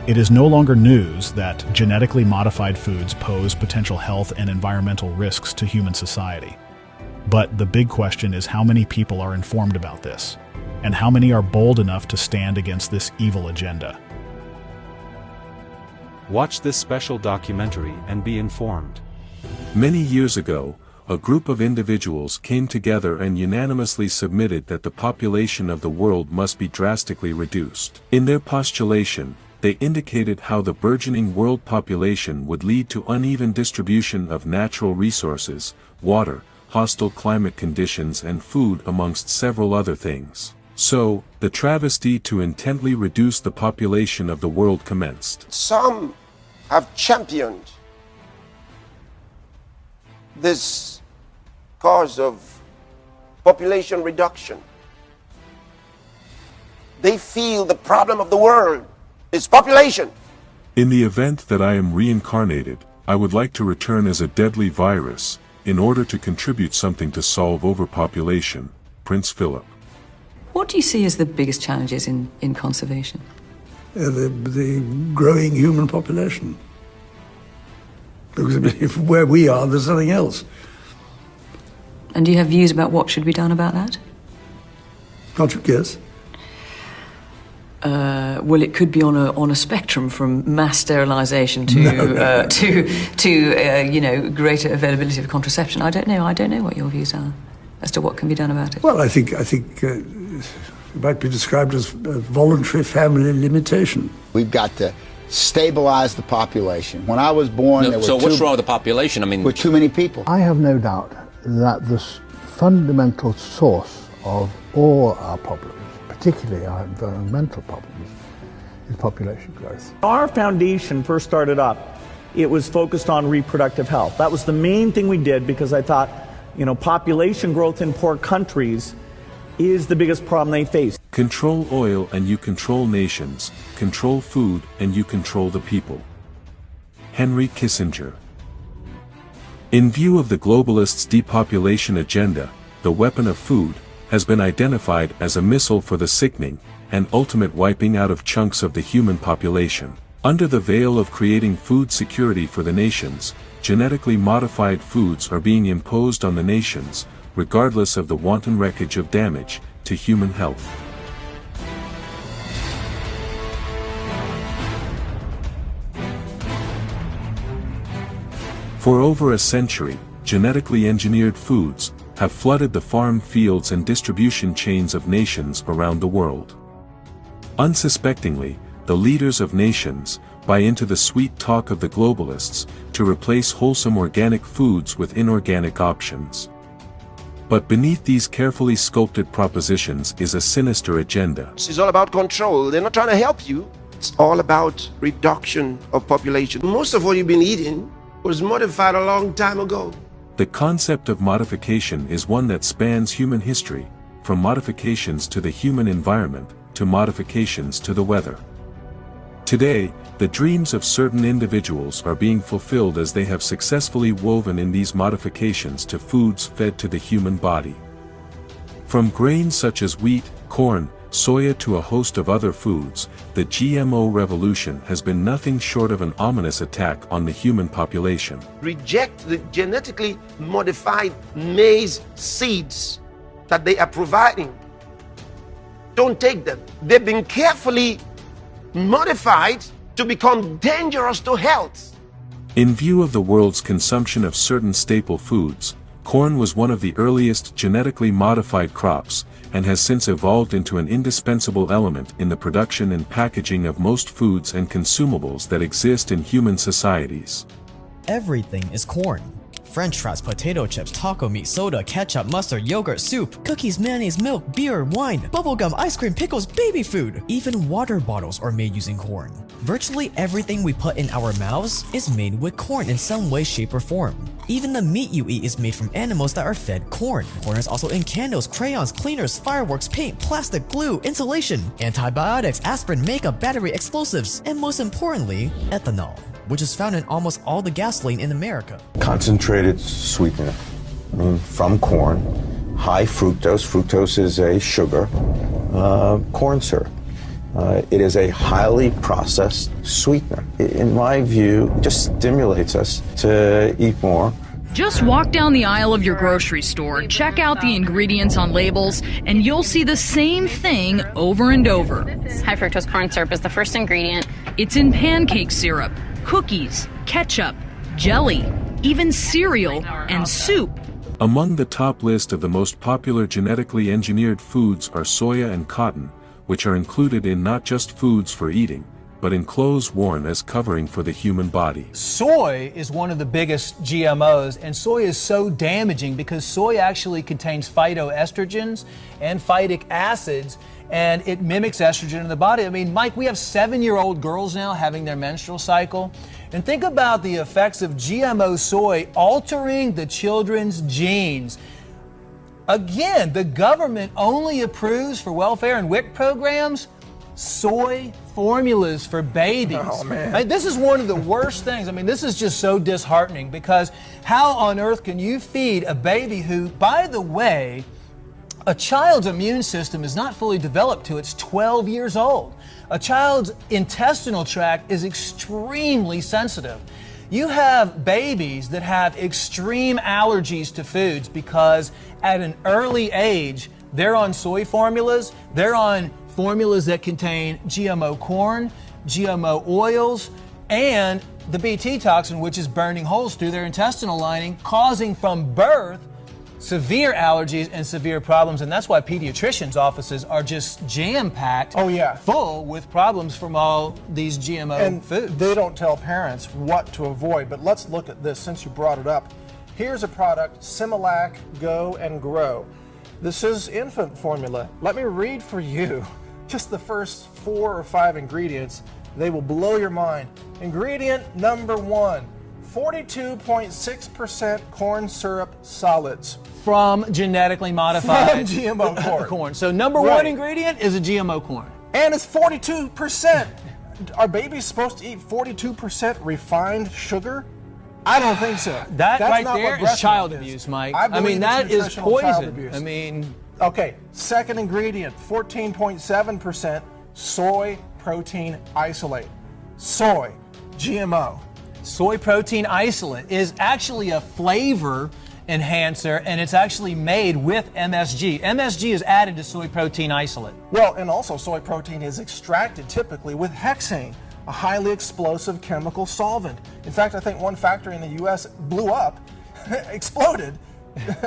It is no longer news that genetically modified foods pose potential health and environmental risks to human society. But the big question is how many people are informed about this, and how many are bold enough to stand against this evil agenda. Watch this special documentary and be informed. Many years ago, a group of individuals came together and unanimously submitted that the population of the world must be drastically reduced. In their postulation, they indicated how the burgeoning world population would lead to uneven distribution of natural resources, water, hostile climate conditions and food amongst several other things. So, the travesty to intently reduce the population of the world commenced. Some have championed this cause of population reduction. They feel the problem of the world is population. In the event that I am reincarnated, I would like to return as a deadly virus, in order to contribute something to solve overpopulation. Prince Philip. What do you see as the biggest challenges in conservation? The growing human population. Because if where we are, there's nothing else. And do you have views about what should be done about that? Can't you guess? Well, it could be on a spectrum from mass sterilisation to you know, greater availability of contraception. I don't know what your views are as to what can be done about it. Well, I think it might be described as voluntary family limitation. We've got to stabilize the population. When I was born, there were so what's wrong with the population? I mean, with too many people. I have no doubt that the fundamental source of all our problems, particularly our environmental problems, is population growth. Our foundation first started up, it was focused on reproductive health. That was the main thing we did because I thought, you know, population growth in poor countries is the biggest problem they face. Control oil and you control nations, control food and you control the people. Henry Kissinger. In view of the globalists' depopulation agenda, the weapon of food has been identified as a missile for the sickening and ultimate wiping out of chunks of the human population. Under the veil of creating food security for the nations, genetically modified foods are being imposed on the nations, regardless of the wanton wreakage of damage to human health. For over a century, genetically engineered foods have flooded the farm fields and distribution chains of nations around the world. Unsuspectingly, the leaders of nations buy into the sweet talk of the globalists to replace wholesome organic foods with inorganic options. But beneath these carefully sculpted propositions is a sinister agenda. It's all about control. They're not trying to help you. It's all about reduction of population. Most of what you've been eating was modified a long time ago. The concept of modification is one that spans human history, from modifications to the human environment, to modifications to the weather. Today, the dreams of certain individuals are being fulfilled as they have successfully woven in these modifications to foods fed to the human body. From grains such as wheat, corn, soya to a host of other foods, the GMO revolution has been nothing short of an ominous attack on the human population. Reject the genetically modified maize seeds that they are providing. Don't take them. They've been carefully modified to become dangerous to health. In view of the world's consumption of certain staple foods, corn was one of the earliest genetically modified crops, and has since evolved into an indispensable element in the production and packaging of most foods and consumables that exist in human societies. Everything is corn. French fries, potato chips, taco meat, soda, ketchup, mustard, yogurt, soup, cookies, mayonnaise, milk, beer, wine, bubblegum, ice cream, pickles, baby food. Even water bottles are made using corn. Virtually everything we put in our mouths is made with corn in some way, shape, or form. Even the meat you eat is made from animals that are fed corn. Corn is also in candles, crayons, cleaners, fireworks, paint, plastic, glue, insulation, antibiotics, aspirin, makeup, battery, explosives, and most importantly, ethanol, which is found in almost all the gasoline in America. Concentrated sweetener from corn, high fructose. Fructose is a sugar, corn syrup. It is a highly processed sweetener. In my view, it just stimulates us to eat more. Just walk down the aisle of your grocery store, check out the ingredients on labels, and you'll see the same thing over and over. High fructose corn syrup is the first ingredient. It's in pancake syrup, cookies, ketchup, jelly, even cereal and soup. Among the top list of the most popular genetically engineered foods are soya and cotton, which are included in not just foods for eating, but in clothes worn as covering for the human body. Soy is one of the biggest GMOs, and soy is so damaging because soy actually contains phytoestrogens and phytic acids, and it mimics estrogen in the body. I mean, Mike, we have 7-year-old girls now having their menstrual cycle, and think about the effects of GMO soy altering the children's genes. Again, the government only approves for welfare and WIC programs soy formulas for babies. Oh, man. I mean, this is one of the worst things. I mean, this is just so disheartening because how on earth can you feed a baby who, by the way, a child's immune system is not fully developed till it's 12 years old. A child's intestinal tract is extremely sensitive. You have babies that have extreme allergies to foods because at an early age, they're on soy formulas, they're on formulas that contain GMO corn, GMO oils, and the Bt toxin, which is burning holes through their intestinal lining, causing from birth severe allergies and severe problems. And that's why pediatricians' offices are just jam-packed, full with problems from all these GMO foods. They don't tell parents what to avoid, but let's look at this since you brought it up. Here's a product, Similac Go and Grow. This is infant formula. Let me read for you just the first 4 or 5 ingredients. They will blow your mind. Ingredient number 1, 42.6% corn syrup solids. From genetically modified From GMO corn. So number one ingredient is a GMO corn. And it's 42%. Are babies supposed to eat 42% refined sugar? I don't think so. That's right not there what is breast child milk is. abuse, Mike. I mean, that is nutritional child poison. abuse. I mean, okay, second ingredient, 14.7% soy protein isolate. Soy, GMO. Soy protein isolate is actually a flavor enhancer, and it's actually made with MSG. MSG is added to soy protein isolate. Well, and also soy protein is extracted typically with hexane, a highly explosive chemical solvent. In fact, I think one factory in the U.S. blew up, exploded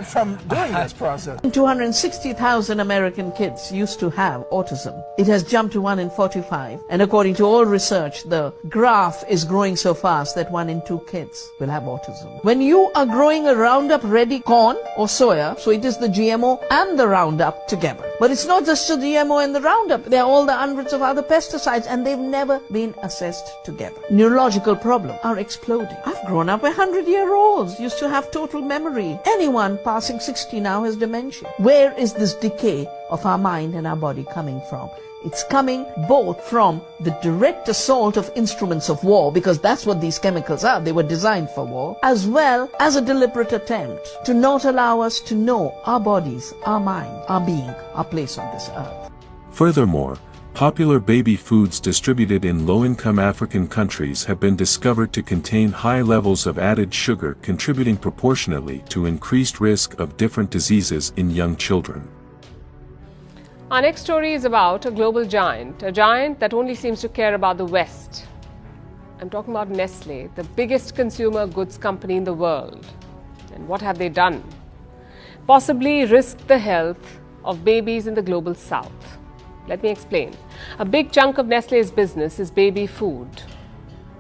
from doing this process. 260,000 American kids used to have autism. It has jumped to 1 in 45. And according to all research, the graph is growing so fast that 1 in 2 kids will have autism. When you are growing a Roundup Ready corn or soya, so it is the GMO and the Roundup together. But it's not just the GMO and the Roundup. There are all the hundreds of other pesticides, and they've never been assessed together. Neurological problems are exploding. I've grown up 100-year-olds, used to have total memory. Anyone passing 60 now has dementia. Where is this decay of our mind and our body coming from? It's coming both from the direct assault of instruments of war, because that's what these chemicals are. They were designed for war, as well as a deliberate attempt to not allow us to know our bodies, our mind, our being, our place on this earth. Furthermore, popular baby foods distributed in low-income African countries have been discovered to contain high levels of added sugar, contributing proportionately to increased risk of different diseases in young children. Our next story is about a global giant, a giant that only seems to care about the West. I'm talking about Nestle, the biggest consumer goods company in the world. And what have they done? Possibly risked the health of babies in the global South. Let me explain. A big chunk of Nestle's business is baby food,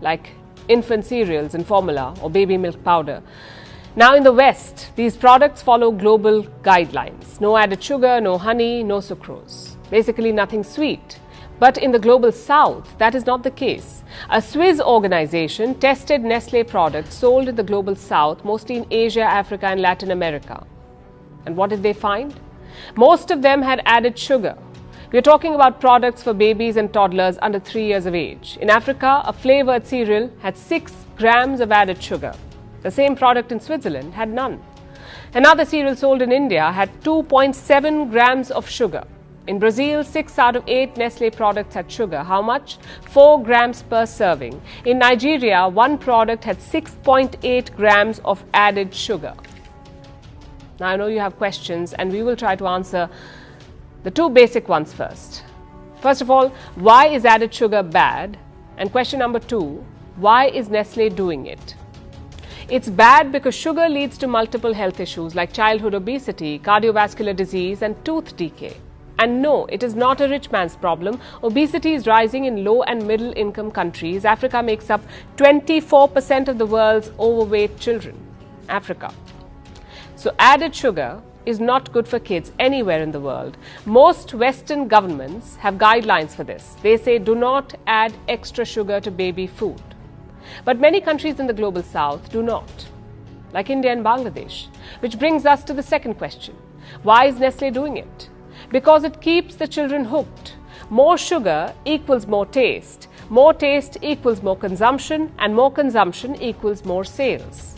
like infant cereals and formula or baby milk powder. Now in the West, these products follow global guidelines. No added sugar, no honey, no sucrose. Basically nothing sweet. But in the global South, that is not the case. A Swiss organization tested Nestle products sold in the global South, mostly in Asia, Africa, and Latin America. And what did they find? Most of them had added sugar. We're talking about products for babies and toddlers under 3 years of age. In Africa, a flavored cereal had 6 grams of added sugar. The same product in Switzerland had none. Another cereal sold in India had 2.7 grams of sugar. In Brazil, 6 out of 8 Nestle products had sugar. How much? 4 grams per serving. In Nigeria, one product had 6.8 grams of added sugar. Now, I know you have questions, and we will try to answer the 2 basic ones first. First of all, why is added sugar bad? And question number 2, why is Nestle doing it? It's bad because sugar leads to multiple health issues like childhood obesity, cardiovascular disease, and tooth decay. And no, it is not a rich man's problem. Obesity is rising in low and middle income countries. Africa makes up 24% of the world's overweight children. Africa. So added sugar is not good for kids anywhere in the world. Most Western governments have guidelines for this. They say do not add extra sugar to baby food. But many countries in the global south do not, like India and Bangladesh. Which brings us to the second question. Why is Nestle doing it? Because it keeps the children hooked. More sugar equals more taste equals more consumption, and more consumption equals more sales.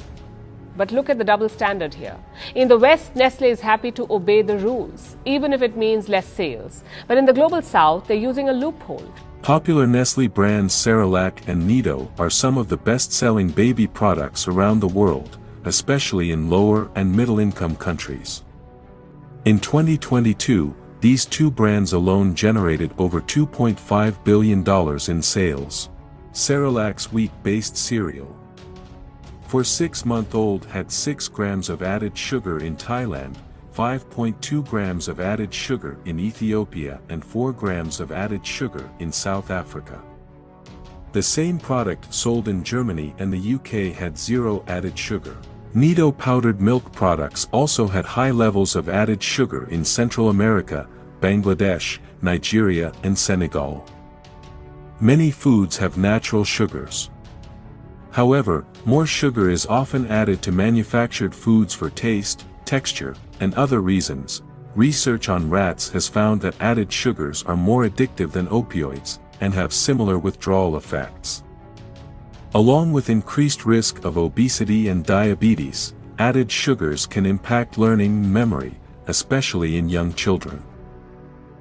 But look at the double standard here. In the West, Nestle is happy to obey the rules, even if it means less sales. But in the global south, they're using a loophole. Popular Nestle brands Cerelac and Nido are some of the best-selling baby products around the world, especially in lower and middle-income countries. In 2022, these 2 brands alone generated over $2.5 billion in sales. Cerelac's wheat-based cereal for 6-month-old had 6 grams of added sugar in Thailand, 5.2 grams of added sugar in Ethiopia, and 4 grams of added sugar in South Africa. The same product sold in Germany and the UK had 0 added sugar. Nido powdered milk products also had high levels of added sugar in Central America, Bangladesh, Nigeria, and Senegal. Many foods have natural sugars. However, more sugar is often added to manufactured foods for taste, texture, and other reasons. Research on rats has found that added sugars are more addictive than opioids and have similar withdrawal effects. Along with increased risk of obesity and diabetes, added sugars can impact learning and memory, especially in young children.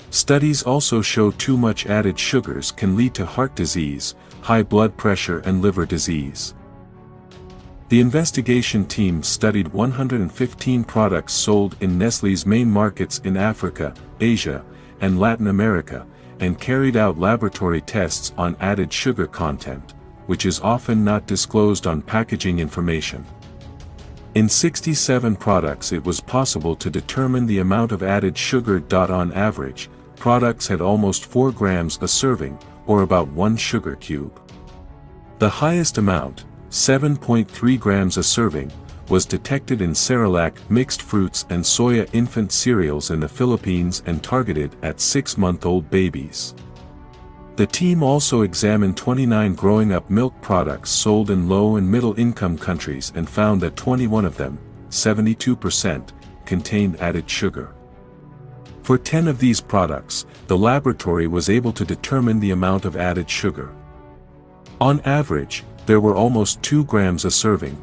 Studies also show too much added sugars can lead to heart disease, high blood pressure, and liver disease. The investigation team studied 115 products sold in Nestle's main markets in Africa, Asia, and Latin America, and carried out laboratory tests on added sugar content, which is often not disclosed on packaging information. In 67 products it was possible to determine the amount of added sugar. On average, products had almost 4 grams a serving, or about 1 sugar cube. The highest amount, 7.3 grams a serving, was detected in Cerelac mixed fruits and soya infant cereals in the Philippines and targeted at 6-month-old babies. The team also examined 29 growing-up milk products sold in low and middle-income countries and found that 21 of them, 72%, contained added sugar. For 10 of these products, the laboratory was able to determine the amount of added sugar. On average, there were almost 2 grams a serving.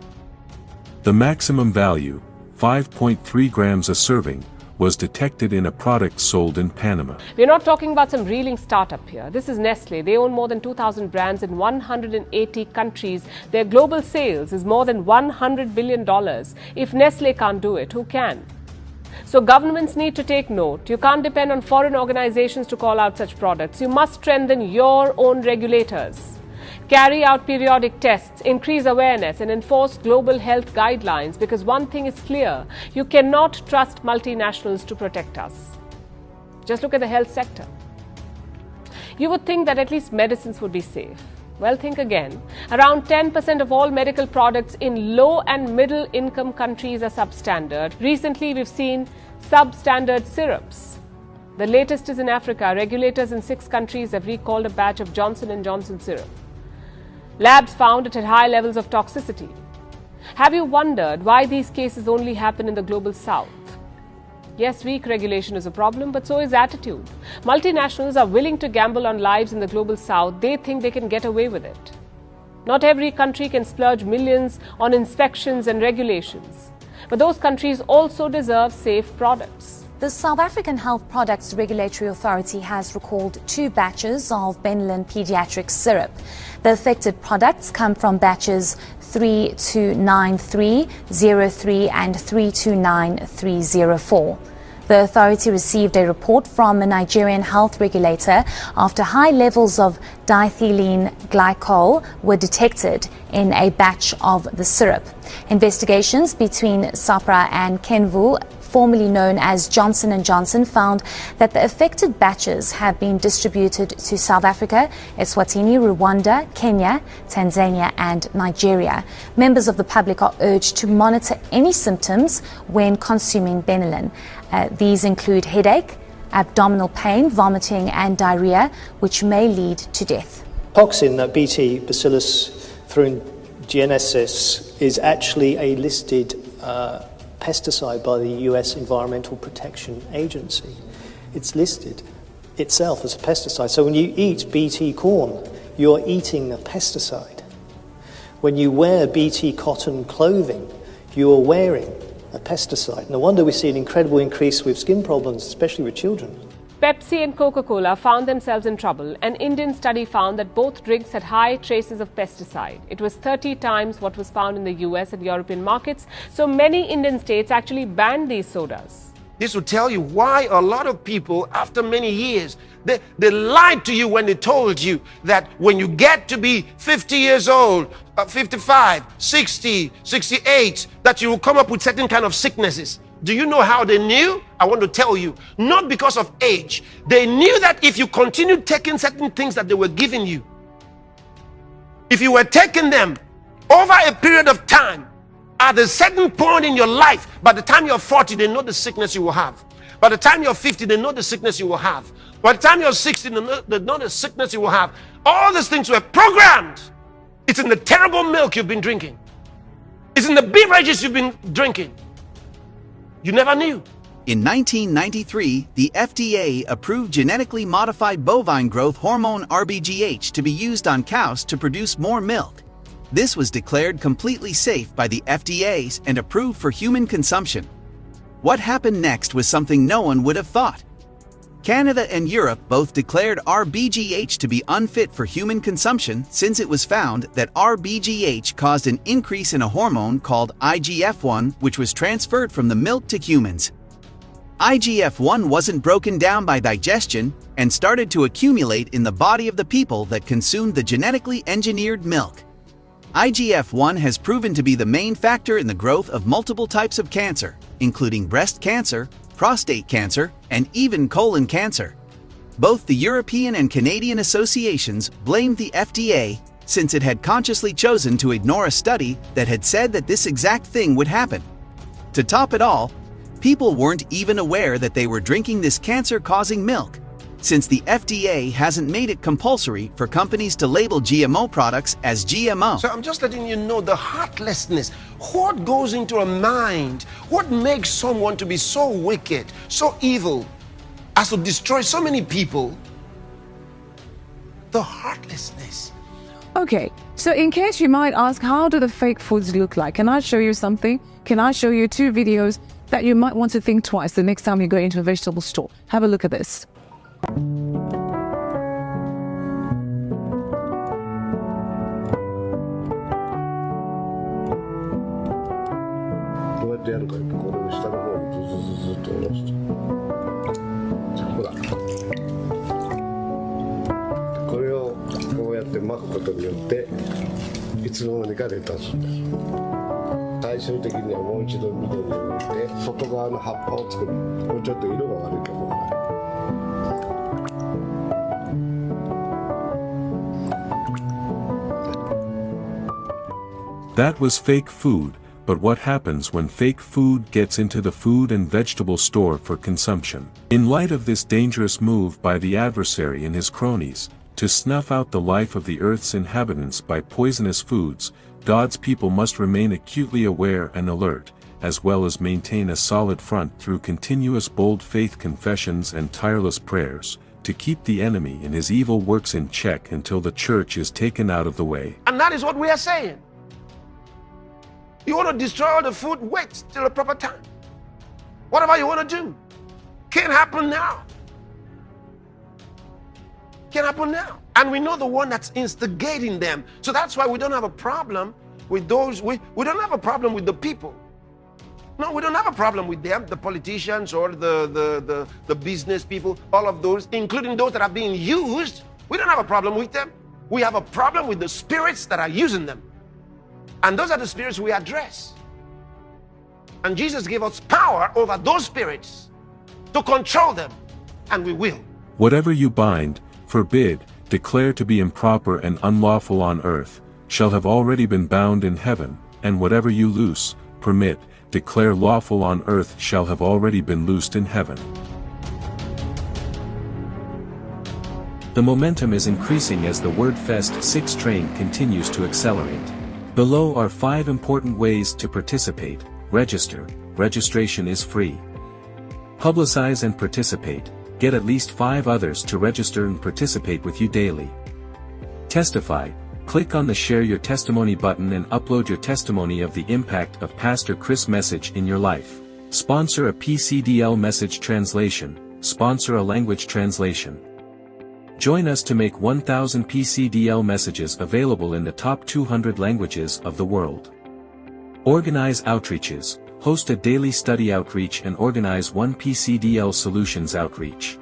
The maximum value, 5.3 grams a serving, was detected in a product sold in Panama. We're not talking about some reeling startup here. This is Nestle. They own more than 2,000 brands in 180 countries. Their global sales is more than $100 billion. If Nestle can't do it, who can? So governments need to take note. You can't depend on foreign organizations to call out such products. You must strengthen your own regulators. Carry out periodic tests, increase awareness, and enforce global health guidelines, because one thing is clear: you cannot trust multinationals to protect us. Just look at the health sector. You would think that at least medicines would be safe. Well, think again. Around 10% of all medical products in low and middle income countries are substandard. Recently, we've seen substandard syrups. The latest is in Africa. Regulators in 6 countries have recalled a batch of Johnson & Johnson syrup. Labs found it had high levels of toxicity. Have you wondered why these cases only happen in the global south? Yes, weak regulation is a problem, but so is attitude. Multinationals are willing to gamble on lives in the global south. They think they can get away with it. Not every country can splurge millions on inspections and regulations. But those countries also deserve safe products. The South African Health Products Regulatory Authority has recalled 2 batches of Benylin pediatric syrup. The affected products come from batches 329.303 and 329.304. The authority received a report from a Nigerian health regulator after high levels of diethylene glycol were detected in a batch of the syrup. Investigations between SAPRA and Kenvu, formerly known as Johnson & Johnson, found that the affected batches have been distributed to South Africa, Eswatini, Rwanda, Kenya, Tanzania and Nigeria. Members of the public are urged to monitor any symptoms when consuming Benylin. These include headache, abdominal pain, vomiting and diarrhea, which may lead to death. Toxin, Bt Bacillus thuringiensis, is actually a listed pesticide by the US Environmental Protection Agency. It's listed itself as a pesticide. So when you eat Bt corn, you're eating a pesticide. When you wear Bt cotton clothing, you're wearing a pesticide. No wonder we see an incredible increase with skin problems, especially with children. Pepsi and Coca-Cola found themselves in trouble. An Indian study found that both drinks had high traces of pesticide. It was 30 times what was found in the US and European markets. So many Indian states actually banned these sodas. This will tell you why a lot of people, after many years, they lied to you when they told you that when you get to be 50 years old, 55, 60, 68, that you will come up with certain kind of sicknesses. Do you know how they knew? I want to tell you, not because of age. They knew that if you continued taking certain things that they were giving you, if you were taking them over a period of time, at a certain point in your life, by the time you're 40, they know the sickness you will have. By the time you're 50, they know the sickness you will have. By the time you're 60, they know the sickness you will have. All these things were programmed. It's in the terrible milk you've been drinking. It's in the beverages you've been drinking. You never knew. In 1993, the FDA approved genetically modified bovine growth hormone RBGH to be used on cows to produce more milk. This was declared completely safe by the FDA and approved for human consumption. What happened next was something no one would have thought. Canada and Europe both declared RBGH to be unfit for human consumption since it was found that RBGH caused an increase in a hormone called IGF-1, which was transferred from the milk to humans. IGF-1 wasn't broken down by digestion and started to accumulate in the body of the people that consumed the genetically engineered milk. IGF-1 has proven to be the main factor in the growth of multiple types of cancer, including breast cancer, prostate cancer, and even colon cancer. Both the European and Canadian associations blamed the FDA since it had consciously chosen to ignore a study that had said that this exact thing would happen. To top it all, people weren't even aware that they were drinking this cancer-causing milk, since the FDA hasn't made it compulsory for companies to label GMO products as GMO. So I'm just letting you know the heartlessness. What goes into a mind? What makes someone to be so wicked, so evil, as to destroy so many people? The heartlessness. Okay, so in case you might ask, how do the fake foods look like? Can I show you something? Can I show you 2 videos that you might want to think twice the next time you go into a vegetable store? Have a look at this. That was fake food, but what happens when fake food gets into the food and vegetable store for consumption? In light of this dangerous move by the adversary and his cronies, to snuff out the life of the earth's inhabitants by poisonous foods, God's people must remain acutely aware and alert, as well as maintain a solid front through continuous bold faith confessions and tireless prayers, to keep the enemy and his evil works in check until the church is taken out of the way. And that is what we are saying. You want to destroy all the food? Wait till the proper time. Whatever you want to do. Can't happen now. Can't happen now. And we know the one that's instigating them. So that's why we don't have a problem with those. We don't have a problem with the people. No, we don't have a problem with them, the politicians or the business people, all of those, including those that are being used. We don't have a problem with them. We have a problem with the spirits that are using them. And those are the spirits we address. And Jesus gave us power over those spirits to control them. And we will. Whatever you bind, forbid, declare to be improper and unlawful on earth, shall have already been bound in heaven, and whatever you loose, permit, declare lawful on earth shall have already been loosed in heaven. The momentum is increasing as the WordFest 6 train continues to accelerate. Below are 5 important ways to participate. Register. Registration is free. Publicize and participate. Get at least 5 others to register and participate with you daily. Testify. Click on the Share Your Testimony button and upload your testimony of the impact of Pastor Chris' message in your life. Sponsor a PCDL message translation. Sponsor a language translation. Join us to make 1,000 PCDL messages available in the top 200 languages of the world. Organize outreaches. Host a daily study outreach and organize one PCDL solutions outreach.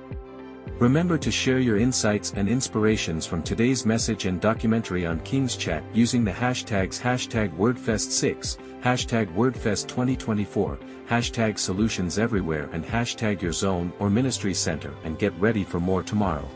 Remember to share your insights and inspirations from today's message and documentary on King's Chat using the hashtags #WordFest6, #WordFest2024, #SolutionsEverywhere and #YourZone or Ministry Center, and get ready for more tomorrow.